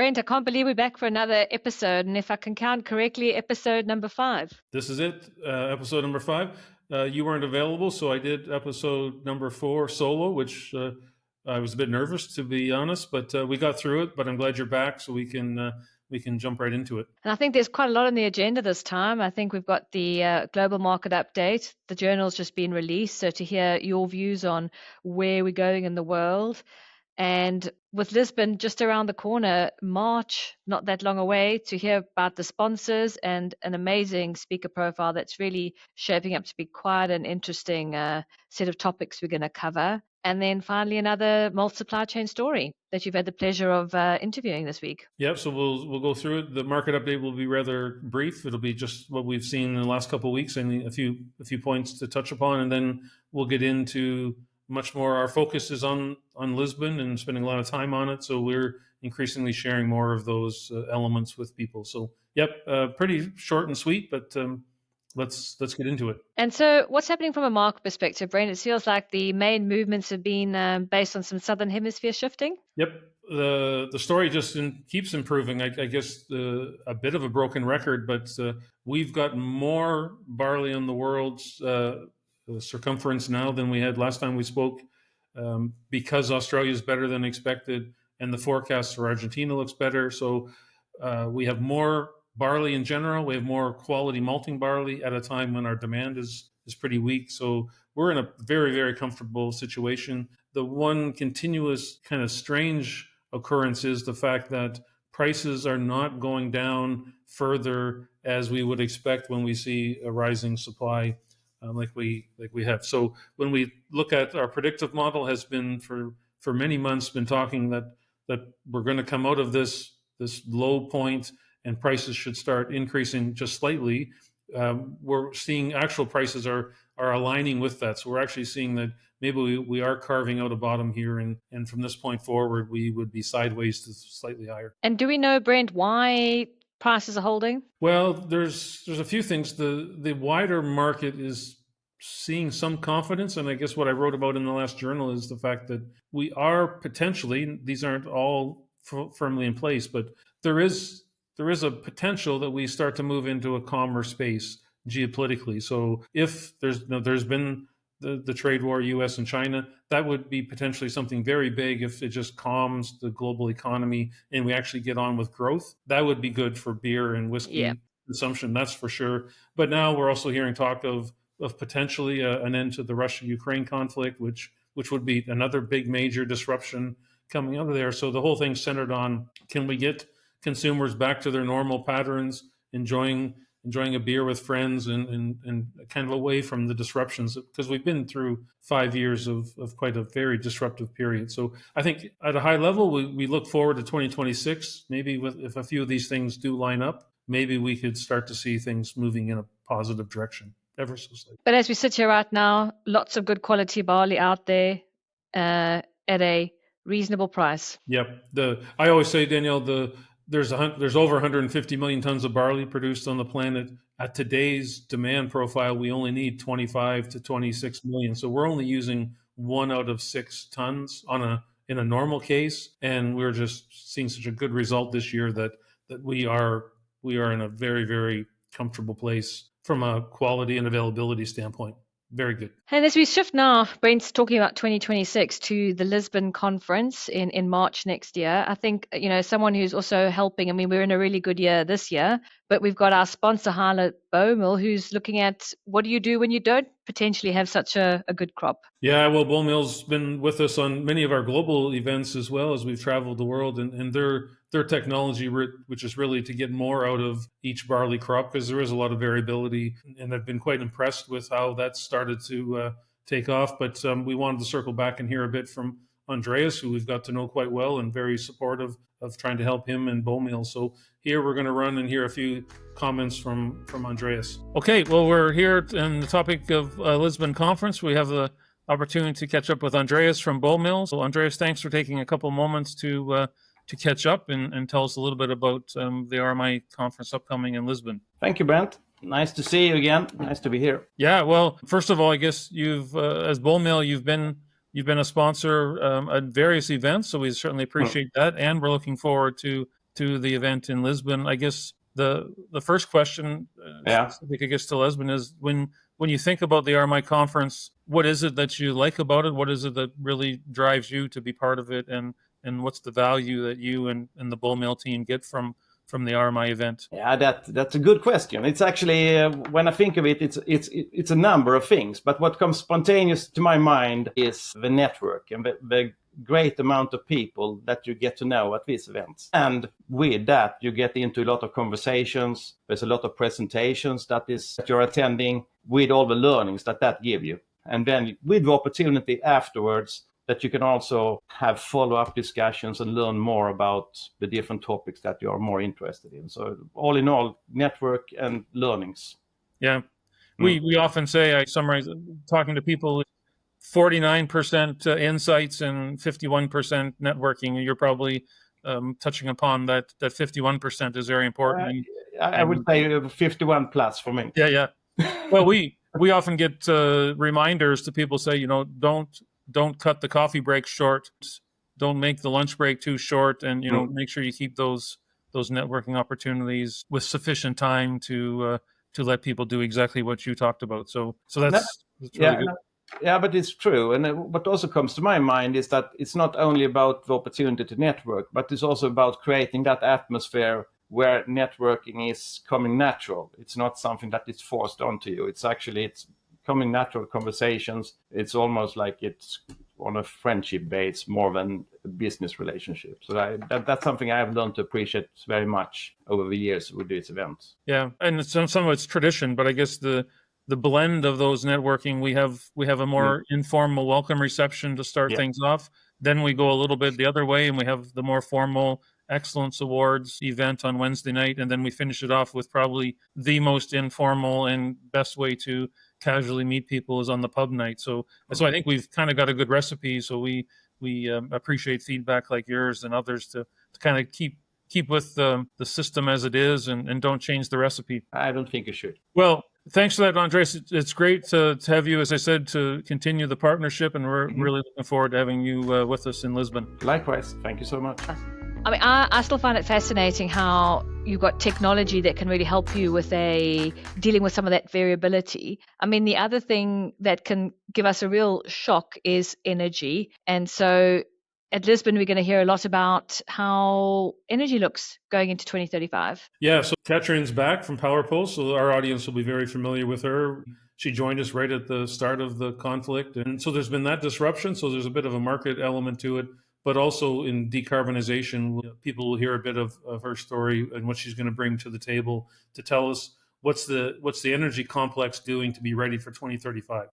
Brent, I can't believe we're back for another episode. And if I can count correctly, episode number 5. This is it, episode number 5. You weren't available, so I did episode number 4 solo, which I was a bit nervous, to be honest, but we got through it. But I'm glad you're back, so we can jump right into it. And I think there's quite a lot on the agenda this time. I think we've got the global market update. The journal's just been released, so to hear your views on where we're going in the world. And with Lisbon just around the corner, March, not that long away, to hear about the sponsors and an amazing speaker profile that's really shaping up to be quite an interesting set of topics we're going to cover. And then finally, another Malt supply chain story that you've had the pleasure of interviewing this week. Yep, so we'll go through it. The market update will be rather brief. It'll be just what we've seen in the last couple of weeks and a few points to touch upon, and then we'll get into much more. Our focus is on Lisbon and spending a lot of time on it, so we're increasingly sharing more of those elements with people. So, pretty short and sweet, but let's get into it. And so what's happening from a market perspective, Brent? It feels like the main movements have been based on some Southern Hemisphere shifting. Yep. The story just keeps improving. I guess a bit of a broken record, but we've got more barley on the world's circumference now than we had last time we spoke, because Australia is better than expected and the forecast for Argentina looks better. So we have more barley in general. We have more quality malting barley at a time when our demand is pretty weak. So we're in a very, very comfortable situation. The one continuous kind of strange occurrence is the fact that prices are not going down further as we would expect when we see a rising supply like we have. So when we look at our predictive model, has been for many months been talking that we're going to come out of this low point and prices should start increasing just slightly. We're seeing actual prices are aligning with that. So we're actually seeing that maybe we are carving out a bottom here, and from this point forward, we would be sideways to slightly higher. And do we know, Brent, why prices are holding? Well, there's a few things. The wider market is seeing some confidence, and I guess what I wrote about in the last journal is the fact that we are potentially, these aren't all firmly in place, but there is a potential that we start to move into a calmer space geopolitically. So if there's been the trade war, U.S. and China, that would be potentially something very big if it just calms the global economy and we actually get on with growth. That would be good for beer and whiskey consumption, that's for sure. But now we're also hearing talk of potentially an end to the Russia-Ukraine conflict, which would be another big major disruption coming out of there. So the whole thing's centered on, can we get consumers back to their normal patterns, enjoying a beer with friends and kind of away from the disruptions, because we've been through 5 years of quite a very disruptive period. So I think at a high level, we look forward to 2026. Maybe if a few of these things do line up, maybe we could start to see things moving in a positive direction ever so slightly. But as we sit here right now, lots of good quality barley out there at a reasonable price. Yep. I always say, Danielle, there's over 150 million tons of barley produced on the planet. At today's demand profile, we only need 25 to 26 million. So we're only using 1 out of 6 tons in a normal case, and we're just seeing such a good result this year that we are in a very, very comfortable place from a quality and availability standpoint. Very good. And as we shift now, Brent's talking about 2026 to the Lisbon conference in March next year. I think, someone who's also helping, we're in a really good year this year, but we've got our sponsor, Harlot Bowmill, who's looking at what do you do when you don't potentially have such a good crop. Yeah, well, Bowmill's been with us on many of our global events as well as we've traveled the world, and their technology, which is really to get more out of each barley crop, because there is a lot of variability, and I've been quite impressed with how that's started to take off. But we wanted to circle back and hear a bit from Andreas, who we've got to know quite well and very supportive of trying to help him and Bowmill. So here we're going to run and hear a few comments from Andreas. Okay, well, we're here on the topic of Lisbon conference. We have the opportunity to catch up with Andreas from Bowmill. So Andreas, thanks for taking a couple moments to catch up and tell us a little bit about the RMI conference upcoming in Lisbon. Thank you, Brent. Nice to see you again. Nice to be here. Yeah, well, first of all, I guess you've, as Bowmill, you've been a sponsor at various events, so we certainly appreciate that, and we're looking forward to to the event in Lisbon. I guess the first question, specific, I guess, to Lisbon is when you think about the RMI conference, what is it that you like about it? What is it that really drives you to be part of it? And what's the value that you and the Bull Mill team get from the RMI event? Yeah, that's a good question. It's actually when I think of it, it's a number of things. But what comes spontaneous to my mind is the network and the great amount of people that you get to know at these events. And with that, you get into a lot of conversations. There's a lot of presentations that you're attending, with all the learnings that give you. And then with the opportunity afterwards that you can also have follow-up discussions and learn more about the different topics that you are more interested in. So all in all, network and learnings. Yeah. We often say, I summarize talking to people, 49% insights and 51% networking. You're probably touching upon that 51% is very important. I would say 51 plus for me. Yeah. Well, we often get reminders to people say, don't cut the coffee break short. Don't make the lunch break too short, and make sure you keep those networking opportunities with sufficient time to let people do exactly what you talked about. So that's really good. Yeah, but it's true. And what also comes to my mind is that it's not only about the opportunity to network, but it's also about creating that atmosphere where networking is coming natural. It's not something that is forced onto you. It's coming natural conversations. It's almost like it's on a friendship base more than a business relationship. So that's something I have learned to appreciate very much over the years with these events. Yeah, and some of it's tradition, but I guess the blend of those networking, we have a more informal welcome reception to start things off. Then we go a little bit the other way, and we have the more formal Excellence Awards event on Wednesday night, and then we finish it off with probably the most informal and best way to casually meet people is on the pub night. So I think we've kind of got a good recipe. So we appreciate feedback like yours and others to kind of keep with the system as it is and don't change the recipe. I don't think you should. Well, thanks for that, Andres. It's great to have you, as I said, to continue the partnership, and we're really looking forward to having you with us in Lisbon. Likewise. Thank you so much. I mean, I still find it fascinating how you've got technology that can really help you with dealing with some of that variability. I mean, the other thing that can give us a real shock is energy. And so at Lisbon, we're going to hear a lot about how energy looks going into 2035. Yeah, so Katrine's back from PowerPulse, so our audience will be very familiar with her. She joined us right at the start of the conflict. And so there's been that disruption, so there's a bit of a market element to it. But also in decarbonization, people will hear a bit of her story and what she's going to bring to the table to tell us what's the energy complex doing to be ready for 2035.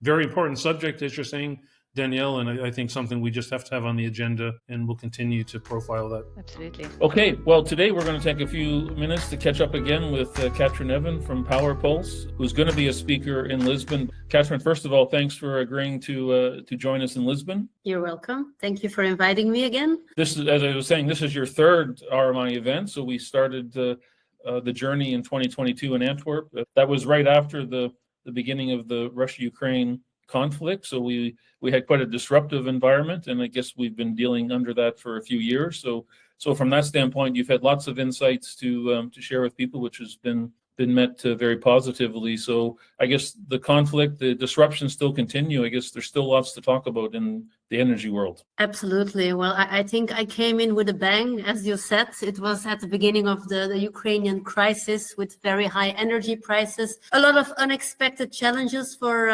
Very important subject, as you're saying, Danielle, and I think something we just have to have on the agenda, and we'll continue to profile that. Absolutely. Okay, well, today we're going to take a few minutes to catch up again with Katrine Evan from PowerPulse, who's going to be a speaker in Lisbon. Katrine, first of all, thanks for agreeing to join us in Lisbon. You're welcome. Thank you for inviting me again. This is, as I was saying, this is your third RMI event, so we started the journey in 2022 in Antwerp. That was right after the beginning of the Russia-Ukraine conflict, so we had quite a disruptive environment, and I guess we've been dealing under that for a few years. So from that standpoint, you've had lots of insights to share with people, which has been met very positively. So I guess the conflict, the disruptions still continue. I guess there's still lots to talk about in the energy world. Absolutely. Well, I think I came in with a bang, as you said. It was at the beginning of the Ukrainian crisis with very high energy prices, a lot of unexpected challenges for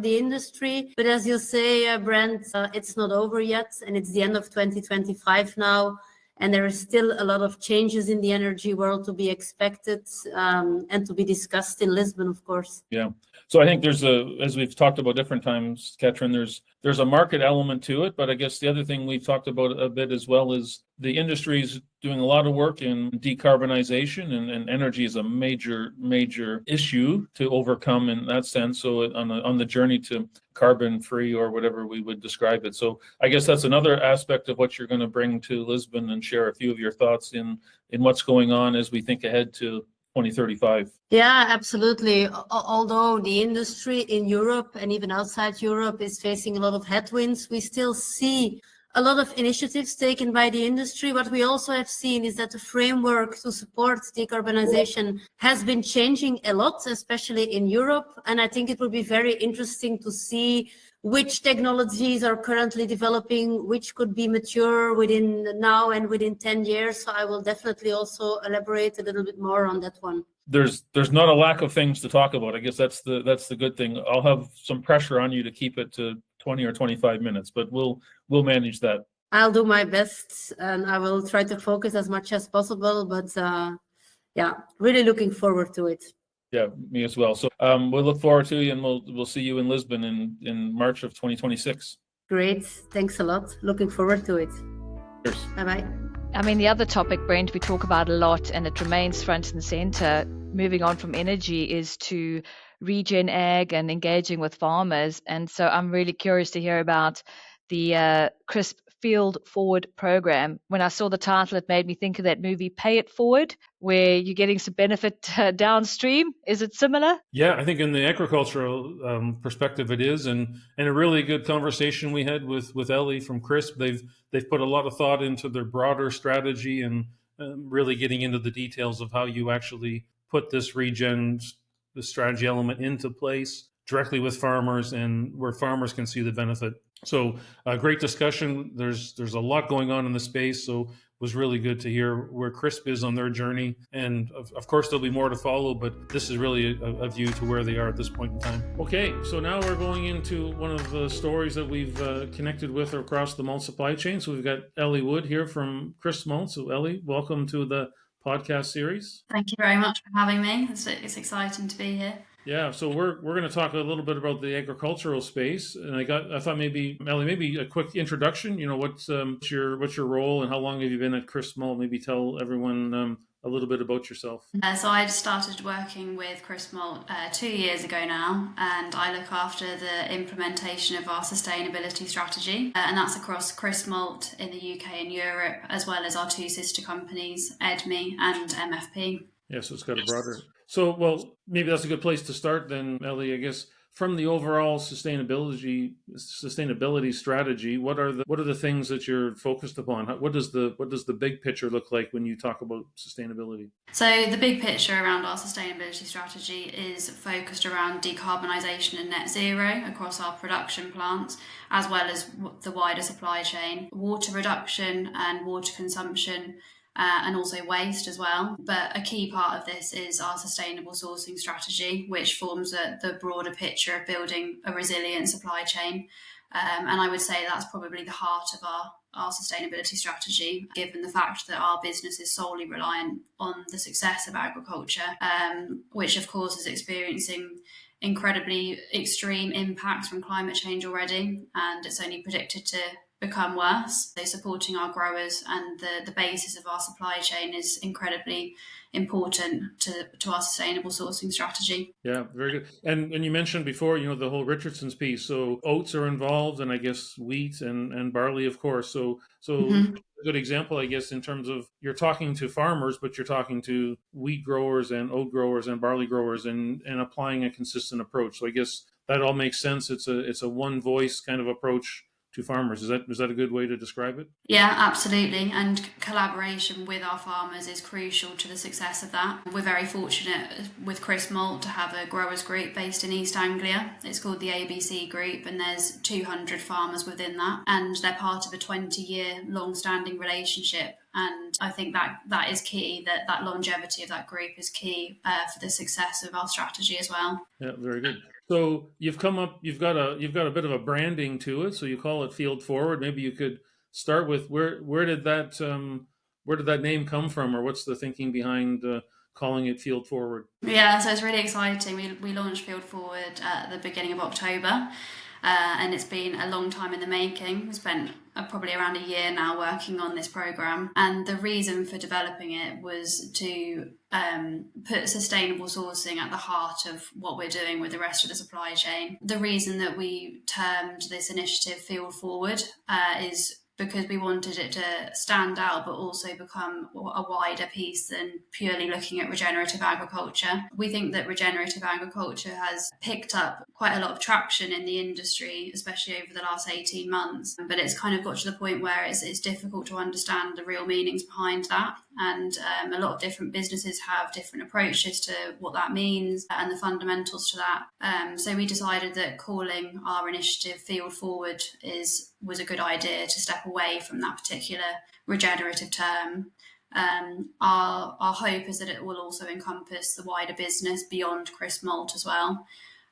the industry. But as you say, Brent, it's not over yet, and it's the end of 2025 now. And there is still a lot of changes in the energy world to be expected and to be discussed in Lisbon, of course. Yeah. So I think there's as we've talked about different times, Katrine, there's a market element to it. But I guess the other thing we've talked about a bit as well is the industry's doing a lot of work in decarbonization, and energy is a major issue to overcome in that sense. So on the journey to carbon free, or whatever we would describe it. So I guess that's another aspect of what you're going to bring to Lisbon, and share a few of your thoughts in what's going on as we think ahead to 2035. Yeah, absolutely. Although the industry in Europe and even outside Europe is facing a lot of headwinds, we still see a lot of initiatives taken by the industry. What we also have seen is that the framework to support decarbonization has been changing a lot, especially in Europe. And I think it will be very interesting to see which technologies are currently developing, which could be mature within now and within 10 years. So I will definitely also elaborate a little bit more on that one. There's not a lack of things to talk about. I guess that's the good thing. I'll have some pressure on you to keep it to 20 or 25 minutes, but we'll manage that. I'll do my best, and I will try to focus as much as possible, but yeah, really looking forward to it. Yeah, me as well. So we'll look forward to you, and we'll see you in Lisbon in March of 2026. Great. Thanks a lot. Looking forward to it. Cheers. Bye-bye. I mean, the other topic, Brent, we talk about a lot and it remains front and center, moving on from energy, is to regen ag and engaging with farmers. And so I'm really curious to hear about the CRISP Field Forward program. When I saw the title, it made me think of that movie Pay It Forward, where you're getting some benefit downstream. Is it similar? Yeah, I think in the agricultural perspective it is, and a really good conversation we had with Ellie from CRISP. They've put a lot of thought into their broader strategy and really getting into the details of how you actually put this the strategy element into place directly with farmers and where farmers can see the benefit. So great discussion. There's a lot going on in the space. So it was really good to hear where CRISP is on their journey. And of course, there'll be more to follow, but this is really a view to where they are at this point in time. Okay, so now we're going into one of the stories that we've connected with across the malt supply chain. So we've got Ellie Wood here from CRISP Malt. So Ellie, welcome to the podcast series. Thank you very much for having me. It's exciting to be here. Yeah, so we're going to talk a little bit about the agricultural space, and I thought maybe Ellie, maybe a quick introduction. You know, what's your role and how long have you been at CRISP Malt? Maybe tell everyone a little bit about yourself. So I started working with CRISP Malt 2 years ago now, and I look after the implementation of our sustainability strategy, and that's across CRISP Malt in the UK and Europe, as well as our two sister companies, EDME and MFP. Yeah, so it's got a broader. So, well, maybe that's a good place to start then, Ellie. I guess from the overall sustainability strategy, what are the things that you're focused upon? What does the big picture look like when you talk about sustainability? So the big picture around our sustainability strategy is focused around decarbonisation and net zero across our production plants, as well as the wider supply chain, water reduction and water consumption, and also waste as well. But a key part of this is our sustainable sourcing strategy, which forms the broader picture of building a resilient supply chain. And I would say that's probably the heart of our sustainability strategy, given the fact that our business is solely reliant on the success of agriculture, which of course is experiencing incredibly extreme impacts from climate change already, and it's only predicted to become worse. So supporting our growers and the basis of our supply chain is incredibly important to our sustainable sourcing strategy. Yeah, very good. And you mentioned before, you know, the whole Richardson's piece. So oats are involved, and I guess wheat and barley, of course. So a good example, I guess, in terms of you're talking to farmers, but you're talking to wheat growers and oat growers and barley growers and applying a consistent approach. So I guess that all makes sense. It's a one voice kind of approach to farmers. Is that a good way to describe it? Yeah, absolutely. And collaboration with our farmers is crucial to the success of that. We're very fortunate with CRISP Malt to have a growers group based in East Anglia. It's called the ABC Group, and there's 200 farmers within that, and they're part of a 20-year long-standing relationship. And I think that is key, that longevity of that group is key for the success of our strategy as well. Yeah, very good. So you've got a bit of a branding to it. So you call it Field Forward. Maybe you could start with where did that name come from, or what's the thinking behind calling it Field Forward? Yeah, so it's really exciting. We launched Field Forward at the beginning of October. And it's been a long time in the making. We spent probably around a year now working on this program. And the reason for developing it was to put sustainable sourcing at the heart of what we're doing with the rest of the supply chain. The reason that we termed this initiative Field Forward is because we wanted it to stand out, but also become a wider piece than purely looking at regenerative agriculture. We think that regenerative agriculture has picked up quite a lot of traction in the industry, especially over the last 18 months, but it's kind of got to the point where it's difficult to understand the real meanings behind that. And a lot of different businesses have different approaches to what that means and the fundamentals to that. So we decided that calling our initiative Field Forward was a good idea, to step away from that particular regenerative term. Our hope is that it will also encompass the wider business beyond crisp malt as well.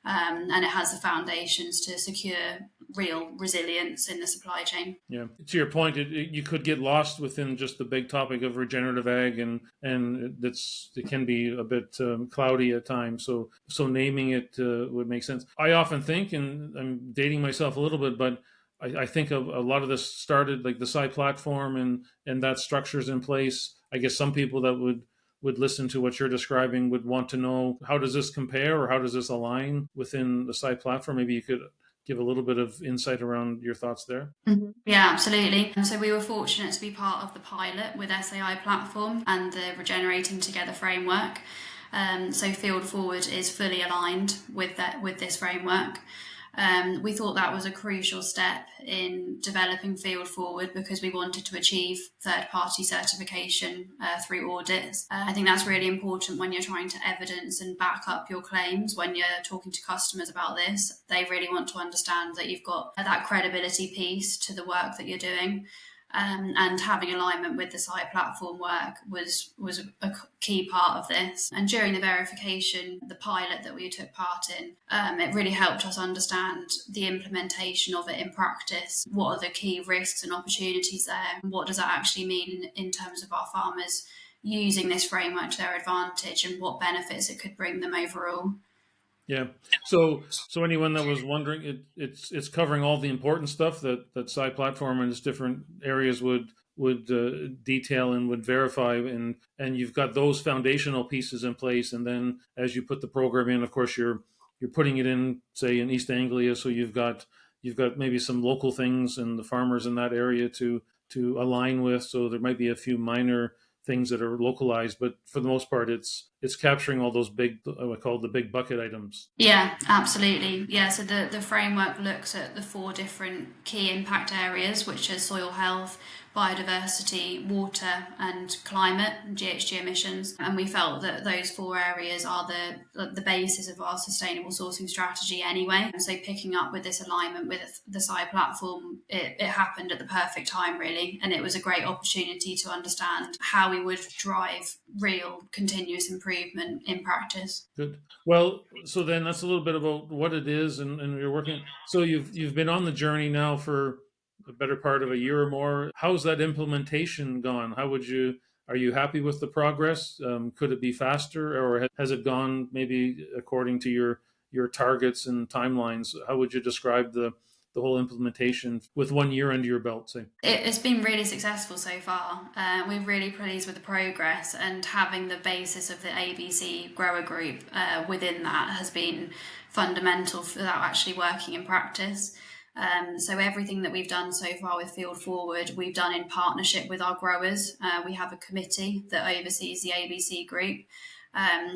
And it has the foundations to secure real resilience in the supply chain. Yeah, to your point, you could get lost within just the big topic of regenerative ag, and it can be a bit cloudy at times. So naming it would make sense. I often think, and I'm dating myself a little bit, but I think a lot of this started like the SCI platform and that structure's in place. I guess some people that would listen to what you're describing would want to know, how does this compare, or how does this align within the SCI platform? Maybe you could give a little bit of insight around your thoughts there. Mm-hmm. Yeah, absolutely. And so we were fortunate to be part of the pilot with SAI platform and the Regenerating Together framework. So Field Forward is fully aligned with this framework. We thought that was a crucial step in developing Field Forward because we wanted to achieve third-party certification through audits. I think that's really important when you're trying to evidence and back up your claims. When you're talking to customers about this, they really want to understand that you've got that credibility piece to the work that you're doing. And having alignment with the SCI platform work was a key part of this. And during the verification, the pilot that we took part in, it really helped us understand the implementation of it in practice. What are the key risks and opportunities there? What does that actually mean in terms of our farmers using this framework to their advantage, and what benefits it could bring them overall? Yeah. So anyone that was wondering, it's covering all the important stuff that SCI platform and its different areas would detail and would verify, and you've got those foundational pieces in place, and then as you put the program in, of course you're putting it in, say, in East Anglia, so you've got maybe some local things and the farmers in that area to align with. So there might be a few minor things that are localized, but for the most part, it's capturing all those big, I would call the big bucket items. Yeah, absolutely. Yeah, so the framework looks at the 4 different key impact areas, which are soil health, biodiversity, water, and climate, and GHG emissions. And we felt that those 4 areas are the basis of our sustainable sourcing strategy anyway. And so picking up with this alignment with the SCI platform, it happened at the perfect time, really. And it was a great opportunity to understand how we would drive real continuous improvement in practice. Good. Well, so then that's a little bit about what it is, and you're working. So you've been on the journey now for the better part of a year or more. How's that implementation gone? Are you happy with the progress? Could it be faster, or has it gone maybe according to your targets and timelines? How would you describe the whole implementation with 1 year under your belt, say? It's been really successful so far. We're really pleased with the progress, and having the basis of the ABC grower group within that has been fundamental for that actually working in practice. So everything that we've done so far with Field Forward, we've done in partnership with our growers. We have a committee that oversees the ABC group,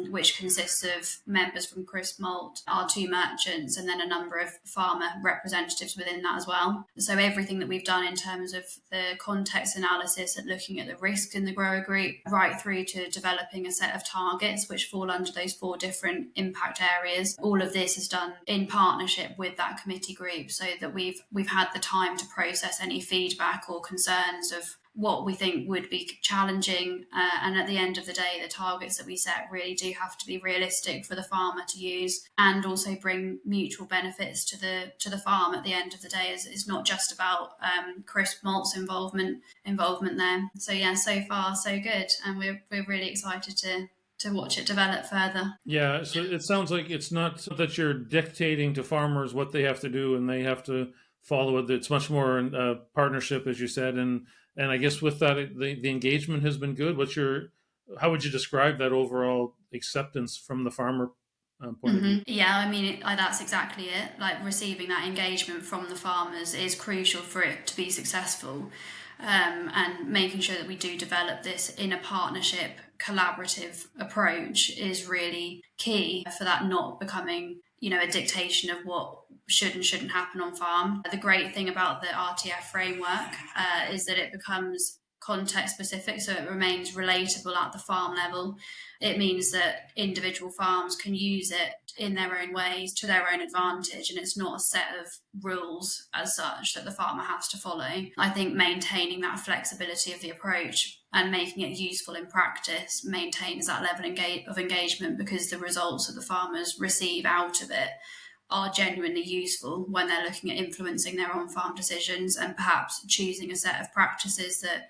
which consists of members from Crisp Malt, our 2 merchants, and then a number of farmer representatives within that as well. So everything that we've done in terms of the context analysis and looking at the risks in the grower group, right through to developing a set of targets which fall under those 4 different impact areas, all of this is done in partnership with that committee group, so that we've had the time to process any feedback or concerns of what we think would be challenging, and at the end of the day, the targets that we set really do have to be realistic for the farmer to use, and also bring mutual benefits to the farm. At the end of the day, it's not just about Crisp Malt's involvement there. So yeah, so far so good, and we're really excited to watch it develop further. Yeah, so it sounds like it's not that you're dictating to farmers what they have to do and they have to follow it. It's much more a partnership, as you said, and I guess with that, the engagement has been good. How would you describe that overall acceptance from the farmer point of view. Yeah, I mean, that's exactly it. Like receiving that engagement from the farmers is crucial for it to be successful. And making sure that we do develop this in a partnership, collaborative approach is really key for that not becoming, a dictation of what should and shouldn't happen on farm. The great thing about the RTF framework is that it becomes context specific, so it remains relatable at the farm level. It means that individual farms can use it in their own ways to their own advantage, and it's not a set of rules as such that the farmer has to follow. I think maintaining that flexibility of the approach and making it useful in practice maintains that level of engagement, because the results that the farmers receive out of it are genuinely useful when they're looking at influencing their on-farm decisions and perhaps choosing a set of practices that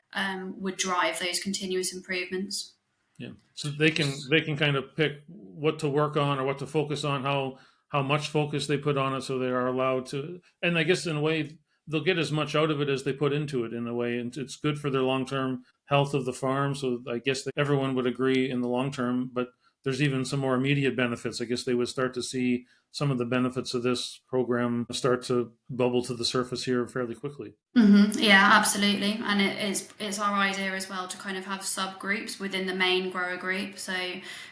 would drive those continuous improvements. Yeah, so they can kind of pick what to work on or what to focus on, how much focus they put on it, so they are allowed to. And I guess in a way they'll get as much out of it as they put into it in a way, and it's good for their long-term health of the farm. So I guess that everyone would agree in the long term, but there's even some more immediate benefits. I guess they would start to see some of the benefits of this program start to bubble to the surface here fairly quickly. Yeah, absolutely. And it's our idea as well to kind of have subgroups within the main grower group. So,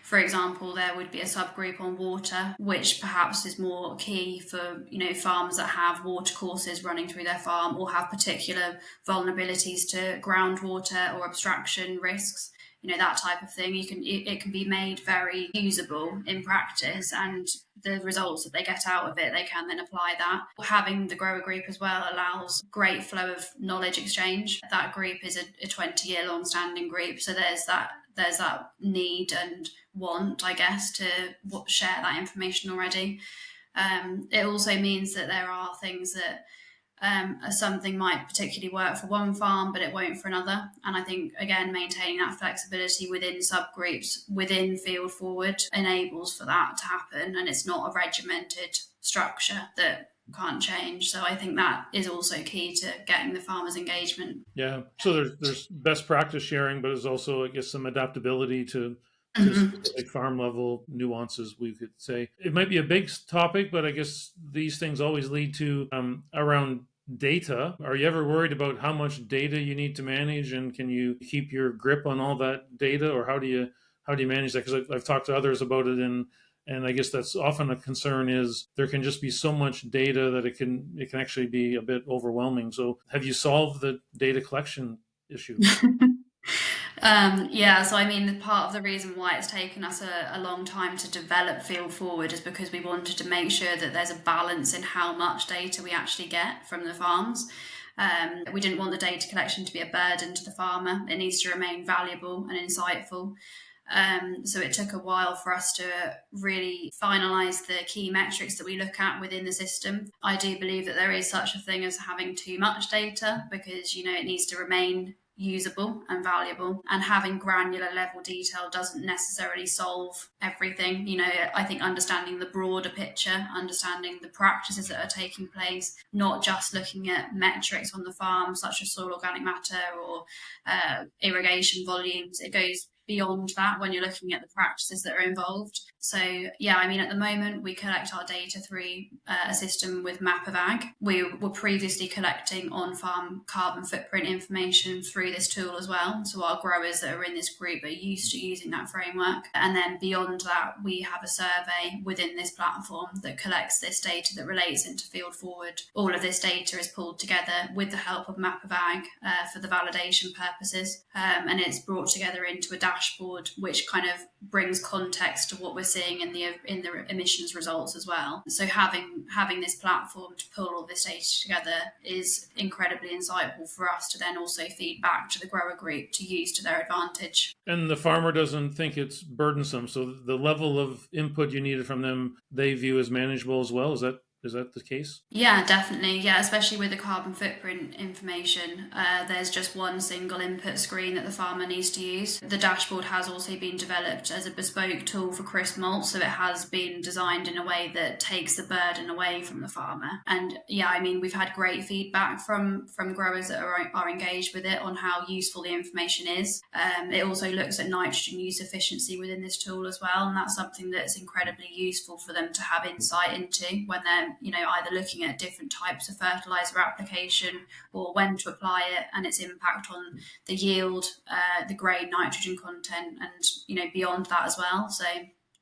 for example, there would be a subgroup on water, which perhaps is more key for, farmers that have water courses running through their farm or have particular vulnerabilities to groundwater or abstraction risks. That type of thing. It can be made very usable in practice, and the results that they get out of it, they can then apply that. Having the grower group as well allows great flow of knowledge exchange. That group is a 20-year long-standing group, so there's that need and want, I guess, to share that information already. It also means that there are things that something might particularly work for one farm, but it won't for another. And I think, again, maintaining that flexibility within subgroups, within Field Forward, enables for that to happen. And it's not a regimented structure that can't change. So I think that is also key to getting the farmers' engagement. Yeah. So there's best practice sharing, but there's also, I guess, some adaptability to specific farm level nuances, we could say. It might be a big topic, but I guess these things always lead to around data. Are you ever worried about how much data you need to manage, and can you keep your grip on all that data, or how do you manage that? Because I've talked to others about it, and I guess that's often a concern, is there can just be so much data that it can actually be a bit overwhelming. So have you solved the data collection issue? Yeah, so I mean, part of the reason why it's taken us a long time to develop Field Forward is because we wanted to make sure that there's a balance in how much data we actually get from the farms. We didn't want the data collection to be a burden to the farmer. It needs to remain valuable and insightful. So it took a while for us to really finalise the key metrics that we look at within the system. I do believe that there is such a thing as having too much data, because it needs to remain usable and valuable, and having granular level detail doesn't necessarily solve everything. I think understanding the broader picture, understanding the practices that are taking place, not just looking at metrics on the farm such as soil organic matter or irrigation volumes, it goes beyond that when you're looking at the practices that are involved. So yeah, I mean, at the moment we collect our data through a system with Map of Ag. We were previously collecting on-farm carbon footprint information through this tool as well. So our growers that are in this group are used to using that framework. And then beyond that, we have a survey within this platform that collects this data that relates into Field Forward. All of this data is pulled together with the help of Map of Ag for the validation purposes. And it's brought together into a dashboard which kind of brings context to what we're seeing in the emissions results as well. So having this platform to pull all this data together is incredibly insightful for us to then also feed back to the grower group to use to their advantage. And the farmer doesn't think it's burdensome, so the level of input you needed from them they view as manageable as well. Is Is that the case? Yeah, definitely. Yeah, especially with the carbon footprint information. There's just one single input screen that the farmer needs to use. The dashboard has also been developed as a bespoke tool for crisp malt, so it has been designed in a way that takes the burden away from the farmer. And yeah, I mean, we've had great feedback from growers that are engaged with it on how useful the information is. It also looks at nitrogen use efficiency within this tool as well, and that's something that's incredibly useful for them to have insight into when they're, either looking at different types of fertilizer application or when to apply it and its impact on the yield, the grain nitrogen content, and beyond that as well. So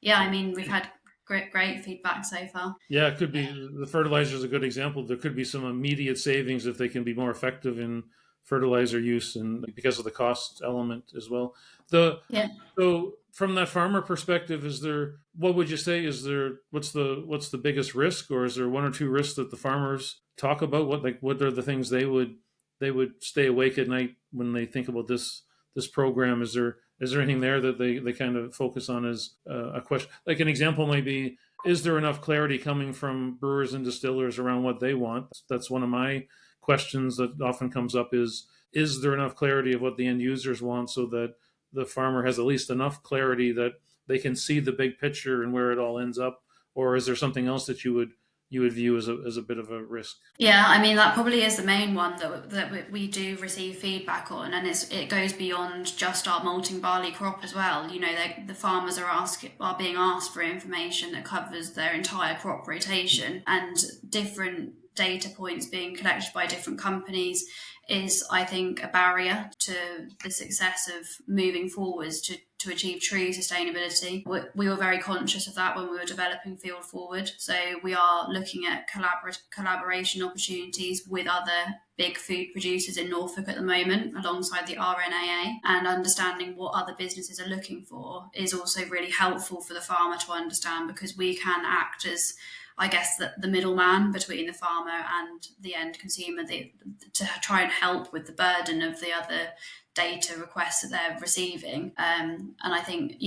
yeah, I mean, we've had great feedback so far. Yeah, it could be the fertilizer is a good example. There could be some immediate savings if they can be more effective in fertilizer use, and because of the cost element as well. Yeah. So from that farmer perspective, what would you say what's the biggest risk, or is there one or two risks that the farmers talk about? What are the things they would stay awake at night when they think about this program? Is there anything there that they kind of focus on as a question? Like an example might be, is there enough clarity coming from brewers and distillers around what they want? That's one of my questions that often comes up is there enough clarity of what the end users want so that the farmer has at least enough clarity that they can see the big picture and where it all ends up? Or is there something else that you would view as a bit of a risk? Yeah, I mean, that probably is the main one that we do receive feedback on, and it goes beyond just our malting barley crop as well. The farmers are being asked for information that covers their entire crop rotation, and different data points being collected by different companies is, I think, a barrier to the success of moving forwards to achieve true sustainability. We were very conscious of that when we were developing Field Forward. So we are looking at collaboration opportunities with other big food producers in Norfolk at the moment, alongside the RNAA, and understanding what other businesses are looking for is also really helpful for the farmer to understand, because we can act as, I guess, the middleman between the farmer and the end consumer to try and help with the burden of the other data requests that they're receiving. And I think,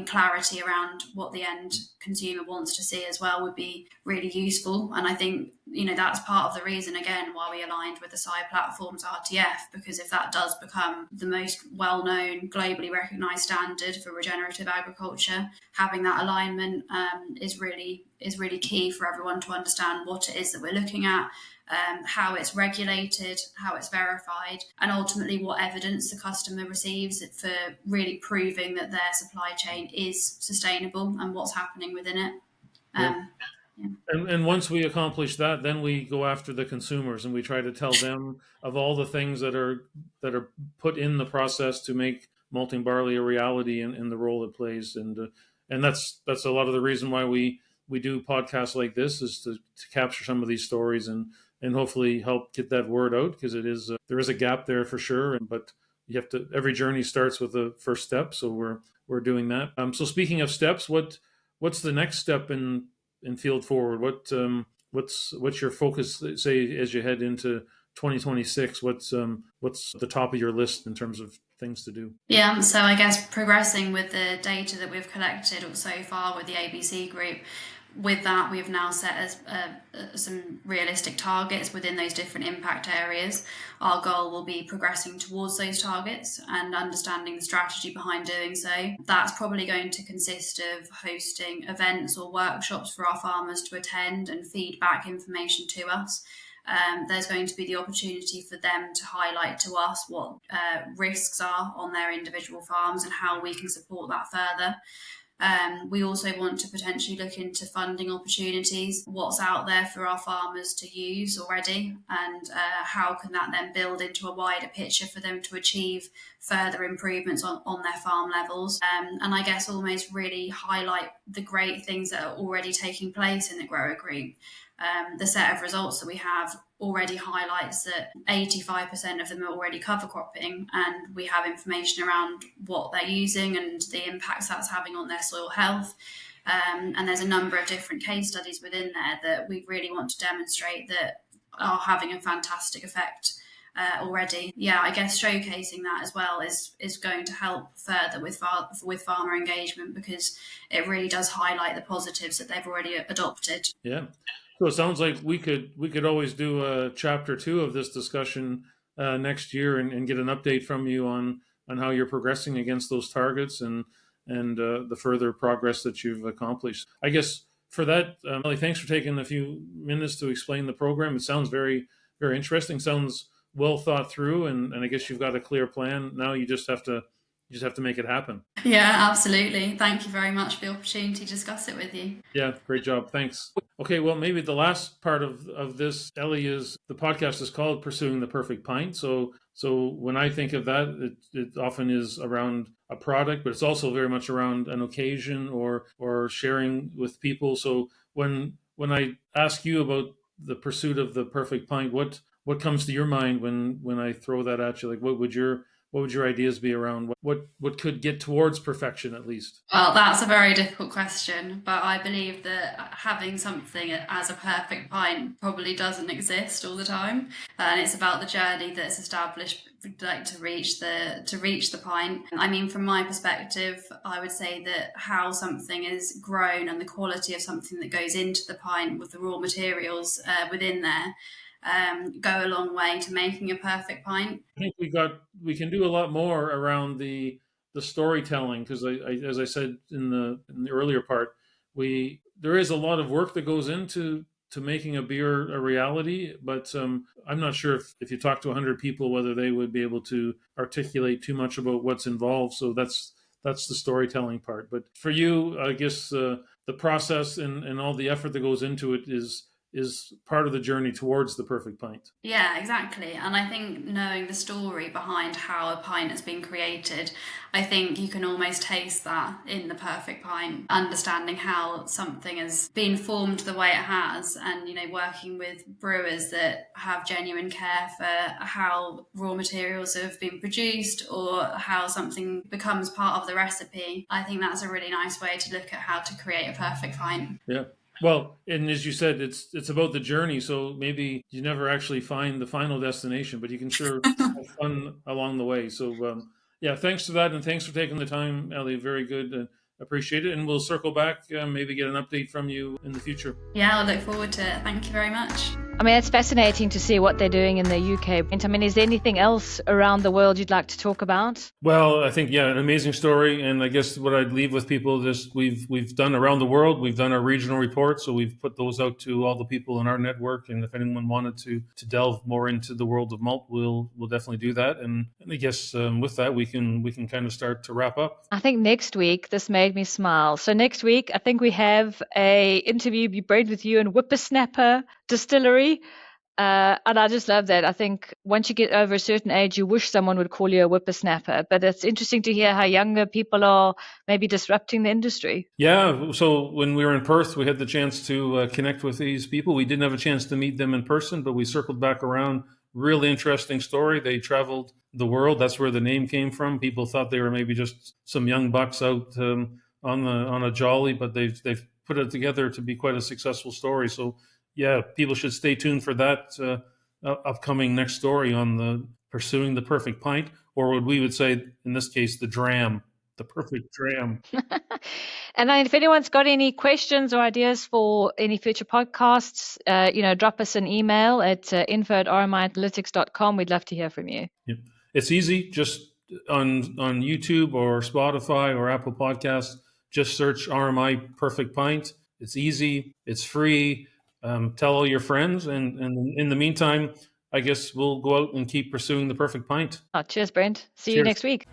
clarity around what the end consumer wants to see as well would be really useful. And I think, that's part of the reason, again, why we aligned with the SCI Platform's RTF, because if that does become the most well-known, globally recognised standard for regenerative agriculture, having that alignment is really key for everyone to understand what it is that we're looking at, how it's regulated, how it's verified, and ultimately what evidence the customer receives for really proving that their supply chain is sustainable and what's happening within it. Yeah. And once we accomplish that, then we go after the consumers and we try to tell them of all the things that are put in the process to make malting barley a reality and the role it plays. And that's a lot of the reason why we do podcasts like this, is to capture some of these stories and hopefully help get that word out, because there is a gap there for sure. But you have to, every journey starts with the first step. So we're doing that. So speaking of steps, what's the next step in Field Forward? What's your focus, say, as you head into 2026? What's the top of your list in terms of things to do? Yeah, so I guess progressing with the data that we've collected so far with the ABC group. With that, we've now set some realistic targets within those different impact areas. Our goal will be progressing towards those targets and understanding the strategy behind doing so. That's probably going to consist of hosting events or workshops for our farmers to attend and feed back information to us. There's going to be the opportunity for them to highlight to us what risks are on their individual farms and how we can support that further. We also want to potentially look into funding opportunities, what's out there for our farmers to use already, and how can that then build into a wider picture for them to achieve further improvements on their farm levels. And I guess almost really highlight the great things that are already taking place in the grower group. The set of results that we have already highlights that 85% of them are already cover cropping, and we have information around what they're using and the impacts that's having on their soil health. And there's a number of different case studies within there that we really want to demonstrate that are having a fantastic effect already. Yeah, I guess showcasing that as well is going to help further with farmer engagement, because it really does highlight the positives that they've already adopted. Yeah. So it sounds like we could always do a chapter 2 of this discussion next year and get an update from you on how you're progressing against those targets and the further progress that you've accomplished. I guess for that, Ellie, thanks for taking a few minutes to explain the program. It sounds very, very interesting. Sounds well thought through, and I guess you've got a clear plan. Now you just have to make it happen. Yeah, absolutely. Thank you very much for the opportunity to discuss it with you. Yeah, great job. Thanks. Okay, well, maybe the last part of this, Ellie, is the podcast is called Pursuing the Perfect Pint. So when I think of that, it often is around a product, but it's also very much around an occasion or sharing with people. So when I ask you about the pursuit of the perfect pint, what comes to your mind when I throw that at you? Like, what would your ideas be around what could get towards perfection at least? Well, that's a very difficult question, but I believe that having something as a perfect pint probably doesn't exist all the time, and it's about the journey that's established, like to reach the pint. I mean, from my perspective, I would say that how something is grown and the quality of something that goes into the pint with the raw materials within there go a long way to making a perfect pint. I think we can do a lot more around the storytelling because as I said in the earlier part, there is a lot of work that goes into making a beer a reality, but I'm not sure if you talk to 100 people whether they would be able to articulate too much about what's involved. So that's the storytelling part. But for you, I guess the process and all the effort that goes into it is part of the journey towards the perfect pint. Yeah, exactly. And I think knowing the story behind how a pint has been created, I think you can almost taste that in the perfect pint, understanding how something has been formed the way it has, and working with brewers that have genuine care for how raw materials have been produced or how something becomes part of the recipe. I think that's a really nice way to look at how to create a perfect pint. Yeah. Well, and as you said, it's about the journey. So maybe you never actually find the final destination, but you can sure have fun along the way. So yeah, thanks for that, and thanks for taking the time, Ellie. Very good. Appreciate it, and we'll circle back. Maybe get an update from you in the future. Yeah, I'll look forward to it. Thank you very much. I mean, it's fascinating to see what they're doing in the UK. I mean, is there anything else around the world you'd like to talk about? Well, I think, yeah, an amazing story. And I guess what I'd leave with people is we've done around the world. We've done our regional reports. So we've put those out to all the people in our network. And if anyone wanted to delve more into the world of malt, we'll definitely do that. And I guess with that, we can kind of start to wrap up. I think next week, this made me smile. So next week, I think we have a interview, Brent, with you in Whippersnapper Distillery. And I just love that. I think once you get over a certain age, you wish someone would call you a whippersnapper. But it's interesting to hear how younger people are maybe disrupting the industry. Yeah. So when we were in Perth, we had the chance to connect with these people. We didn't have a chance to meet them in person, but we circled back around. Really interesting story. They traveled the world. That's where the name came from. People thought they were maybe just some young bucks out on a jolly, but they've put it together to be quite a successful story. So yeah, people should stay tuned for that upcoming next story on the Pursuing the Perfect Pint, or what we would say in this case, the dram, the perfect dram. And then if anyone's got any questions or ideas for any future podcasts, drop us an email at info@rmianalytics.com. We'd love to hear from you. Yep. It's easy. Just on YouTube or Spotify or Apple Podcasts, just search RMI Perfect Pint. It's easy. It's free. Tell all your friends. And in the meantime, I guess we'll go out and keep pursuing the perfect pint. Cheers, Brent. See you next week.